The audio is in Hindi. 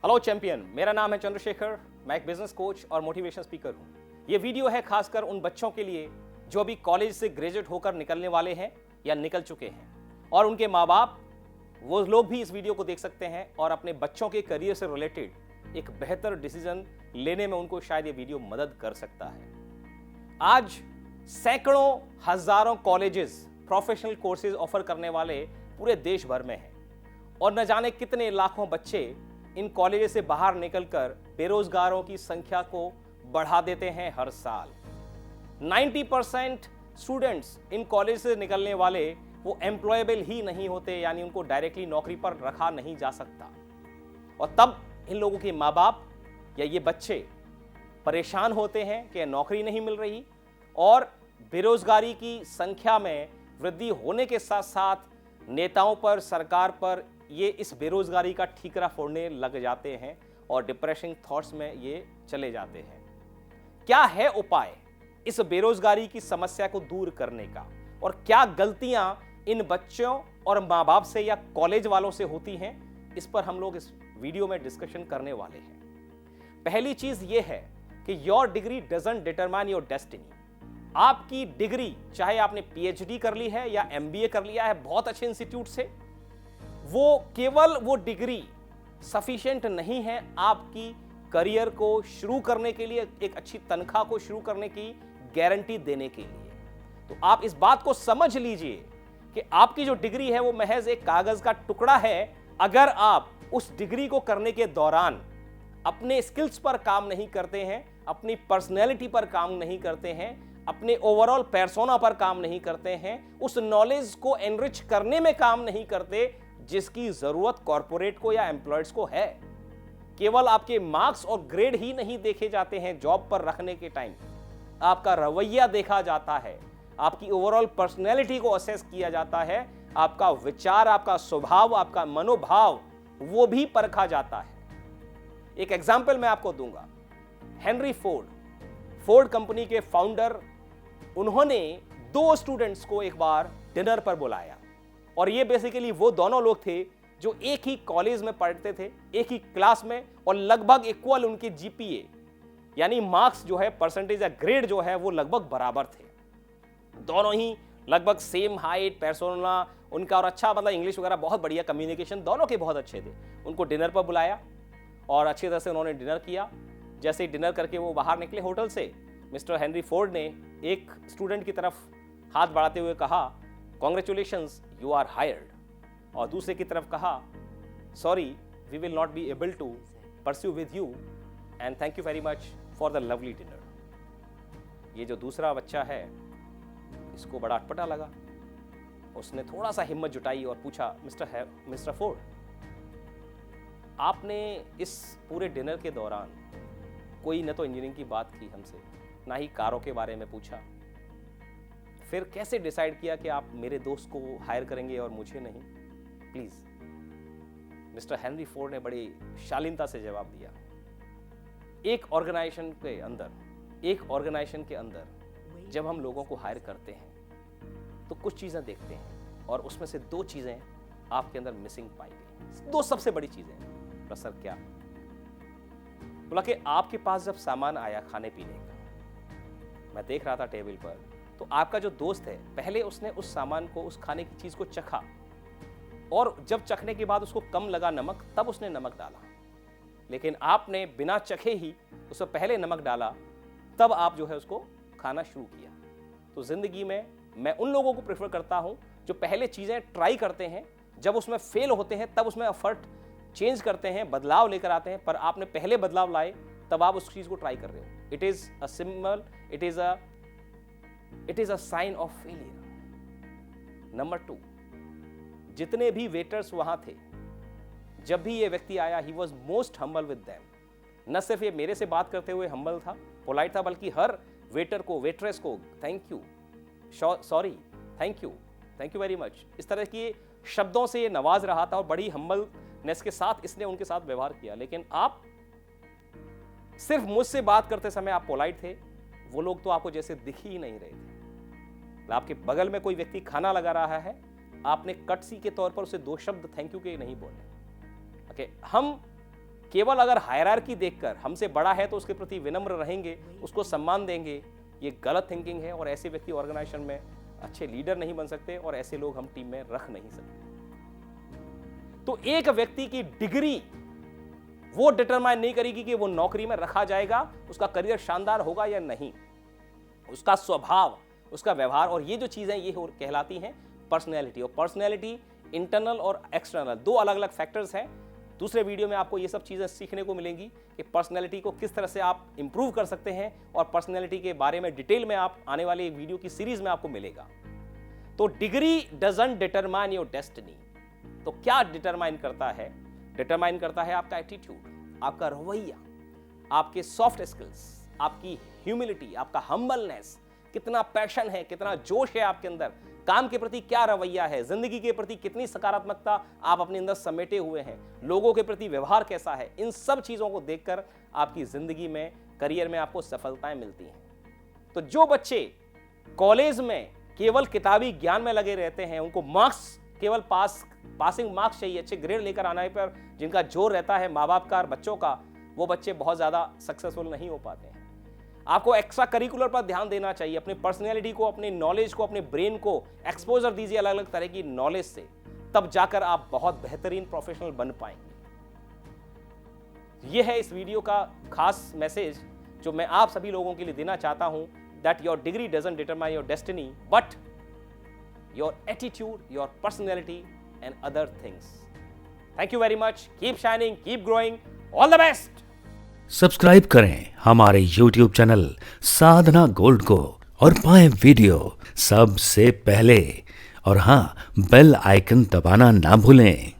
हेलो चैंपियन, मेरा नाम है चंद्रशेखर। मैं एक बिजनेस कोच और मोटिवेशन स्पीकर हूँ। ये वीडियो है खासकर उन बच्चों के लिए जो अभी कॉलेज से ग्रेजुएट होकर निकलने वाले हैं या निकल चुके हैं, और उनके माँ बाप, वो लोग भी इस वीडियो को देख सकते हैं और अपने बच्चों के करियर से रिलेटेड एक बेहतर डिसीजन लेने में उनको शायद ये वीडियो मदद कर सकता है। आज सैकड़ों हजारों कॉलेजेस प्रोफेशनल कोर्सेज ऑफर करने वाले पूरे देश भर में हैं, और न जाने कितने लाखों बच्चे इन कॉलेजेस से बाहर निकलकर बेरोजगारों की संख्या को बढ़ा देते हैं हर साल। 90% स्टूडेंट्स इन कॉलेज से निकलने वाले वो एम्प्लॉयबल ही नहीं होते, यानी उनको डायरेक्टली नौकरी पर रखा नहीं जा सकता। और तब इन लोगों के माँ बाप या ये बच्चे परेशान होते हैं कि नौकरी नहीं मिल रही, और बेरोजगारी की संख्या में वृद्धि होने के साथ साथ नेताओं पर, सरकार पर ये इस बेरोजगारी का ठीकरा फोड़ने लग जाते हैं और डिप्रेशन थॉट्स में ये चले जाते हैं। क्या है उपाय इस बेरोजगारी की समस्या को दूर करने का, और क्या गलतियां इन बच्चों और माँ बाप से या कॉलेज वालों से होती हैं, इस पर हम लोग इस वीडियो में डिस्कशन करने वाले हैं। पहली चीज ये है कि your degree doesn't determine your destiny. आपकी डिग्री, चाहे आपने पीएचडी कर ली है या एमबीए कर लिया है बहुत अच्छे इंस्टीट्यूट से, वो केवल वो डिग्री सफिशिएंट नहीं है आपकी करियर को शुरू करने के लिए, एक अच्छी तनख्वाह को शुरू करने की गारंटी देने के लिए। तो आप इस बात को समझ लीजिए कि आपकी जो डिग्री है वो महज एक कागज का टुकड़ा है। अगर आप उस डिग्री को करने के दौरान अपने स्किल्स पर काम नहीं करते हैं, अपनी पर्सनैलिटी पर काम नहीं करते हैं, अपने ओवरऑल पर्सोना पर काम नहीं करते हैं, उस नॉलेज को एनरिच करने में काम नहीं करते जिसकी जरूरत कॉर्पोरेट को या एम्प्लॉयर्स को है। केवल आपके मार्क्स और ग्रेड ही नहीं देखे जाते हैं जॉब पर रखने के टाइम, आपका रवैया देखा जाता है, आपकी ओवरऑल पर्सनैलिटी को असेस किया जाता है, आपका विचार, आपका स्वभाव, आपका मनोभाव वो भी परखा जाता है। एक एग्जाम्पल मैं आपको दूंगा। हेनरी फोर्ड कंपनी के फाउंडर, उन्होंने 2 स्टूडेंट्स को एक बार डिनर पर बुलाया, और ये बेसिकली वो दोनों लोग थे जो एक ही कॉलेज में पढ़ते थे, एक ही क्लास में, और लगभग इक्वल उनके जीपीए यानी मार्क्स जो है, परसेंटेज या ग्रेड जो है वो लगभग बराबर थे। दोनों ही लगभग सेम हाइट, पर्सोना उनका, और अच्छा मतलब इंग्लिश वगैरह बहुत बढ़िया, कम्युनिकेशन दोनों के बहुत अच्छे थे। उनको डिनर पर बुलाया और अच्छी तरह से उन्होंने डिनर किया। जैसे ही डिनर करके वो बाहर निकले होटल से, मिस्टर हेनरी फोर्ड ने एक स्टूडेंट की तरफ हाथ बढ़ाते हुए कहा, कॉन्ग्रेचुलेशंस, यू आर हायर्ड। और दूसरे की तरफ कहा, sorry, we will not be able to pursue with you, and thank you very much for the lovely dinner. ये जो दूसरा बच्चा है, इसको बड़ा अटपटा लगा। उसने थोड़ा सा हिम्मत जुटाई और पूछा, मिस्टर फोर्ड, आपने इस पूरे डिनर के दौरान कोई न तो इंजीनियरिंग की बात की हमसे, ना ही कारों के बारे में पूछा, फिर कैसे डिसाइड किया कि आप मेरे दोस्त को हायर करेंगे और मुझे नहीं? प्लीज। मिस्टर हेनरी फोर्ड ने बड़ी शालीनता से जवाब दिया, एक ऑर्गेनाइजेशन के अंदर जब हम लोगों को हायर करते हैं तो कुछ चीजें देखते हैं, और उसमें से 2 चीजें आपके अंदर मिसिंग पाई गई। 2 सबसे बड़ी चीजें। सर क्या? बोला कि आपके पास जब सामान आया खाने पीने का, मैं देख रहा था टेबल पर, तो आपका जो दोस्त है, पहले उसने उस सामान को, उस खाने की चीज को चखा, और जब चखने के बाद उसको कम लगा नमक, तब उसने नमक डाला। लेकिन आपने बिना चखे ही उसमें पहले नमक डाला, तब आप जो है उसको खाना शुरू किया। तो जिंदगी में मैं उन लोगों को प्रेफर करता हूं जो पहले चीजें ट्राई करते हैं, जब उसमें फेल होते हैं तब उसमें एफर्ट चेंज करते हैं, बदलाव लेकर आते हैं, पर आपने पहले बदलाव लाए तब आप उस चीज को ट्राई कर रहे हो। It is a symbol, it is a sign of failure. Number 2, जितने भी वेटर्स वहां थे, जब भी ये व्यक्ति आया, he was most humble with them. न सिर्फ ये मेरे से बात करते हुए हम्बल था, पोलाइट था, बल्कि हर वेटर को, वेट्रेस को thank you, sorry, thank you very much, इस तरह की शब्दों से ये नवाज रहा था, और बड़ी हम्बलनेस के साथ इसने उनके साथ व्यवहार किया। लेकिन आप सिर्फ मुझसे बात करते समय आप पोलाइट थे, वो लोग तो आपको जैसे दिख ही नहीं रहे थे। आपके बगल में कोई व्यक्ति खाना लगा रहा है, आपने कटसी के तौर पर उसे 2 शब्द थैंक यू के नहीं बोले। ओके, हम केवल अगर हायरार्की देखकर हमसे बड़ा है तो उसके प्रति विनम्र रहेंगे, उसको सम्मान देंगे, ये गलत थिंकिंग है और ऐसे व्यक्ति ऑर्गेनाइजेशन में अच्छे लीडर नहीं बन सकते और ऐसे लोग हम टीम में रख नहीं सकते। तो एक व्यक्ति की डिग्री वो डिटरमाइन नहीं करेगी कि वो नौकरी में रखा जाएगा, उसका करियर शानदार होगा या नहीं। उसका स्वभाव, उसका व्यवहार और ये जो चीजें ये कहलाती हैं पर्सनैलिटी। और पर्सनैलिटी इंटरनल और एक्सटर्नल दो अलग अलग फैक्टर्स हैं। दूसरे वीडियो में आपको ये सब चीजें सीखने को मिलेंगी कि पर्सनैलिटी को किस तरह से आप इंप्रूव कर सकते हैं और पर्सनैलिटी के बारे में डिटेल में आप आने वाले वीडियो की सीरीज में आपको मिलेगा। तो degree doesn't determine your destiny. तो क्या डिटरमाइन करता है? डिटरमाइन करता है आपका एटीट्यूड, आपका रवैया, आपके सॉफ्ट स्किल्स, आपकी ह्यूमिलिटी, आपका हम्बलनेस, कितना पैशन है, कितना जोश है आपके अंदर, काम के प्रति क्या रवैया है, जिंदगी के प्रति कितनी सकारात्मकता आप अपने अंदर समेटे हुए हैं, लोगों के प्रति व्यवहार कैसा है। इन सब चीजों को देखकर आपकी जिंदगी में, करियर में आपको सफलताएं मिलती हैं। तो जो बच्चे कॉलेज में केवल किताबी ज्ञान में लगे रहते हैं, उनको मार्क्स केवल पासिंग मार्क्स चाहिए, अच्छे ग्रेड लेकर आने पर जिनका जोर रहता है माँ बाप का और बच्चों का, वो बच्चे बहुत ज्यादा सक्सेसफुल नहीं हो पाते हैं। आपको एक्स्ट्रा करिकुलर पर ध्यान देना चाहिए, अपनी पर्सनैलिटी को, अपने नॉलेज को, अपने ब्रेन को एक्सपोजर दीजिए अलग अलग तरह की नॉलेज से, तब जाकर आप बहुत बेहतरीन प्रोफेशनल बन पाएंगे। यह है इस वीडियो का खास मैसेज जो मैं आप सभी लोगों के लिए देना चाहता हूं, that your degree doesn't determine your destiny but your attitude, your personality and other things. Thank you very much. Keep shining, keep growing, all the best. Subscribe करें हमारे YouTube चैनल साधना गोल्ड को और पाएं वीडियो सबसे पहले। और हाँ, बेल आइकन दबाना ना भूलें।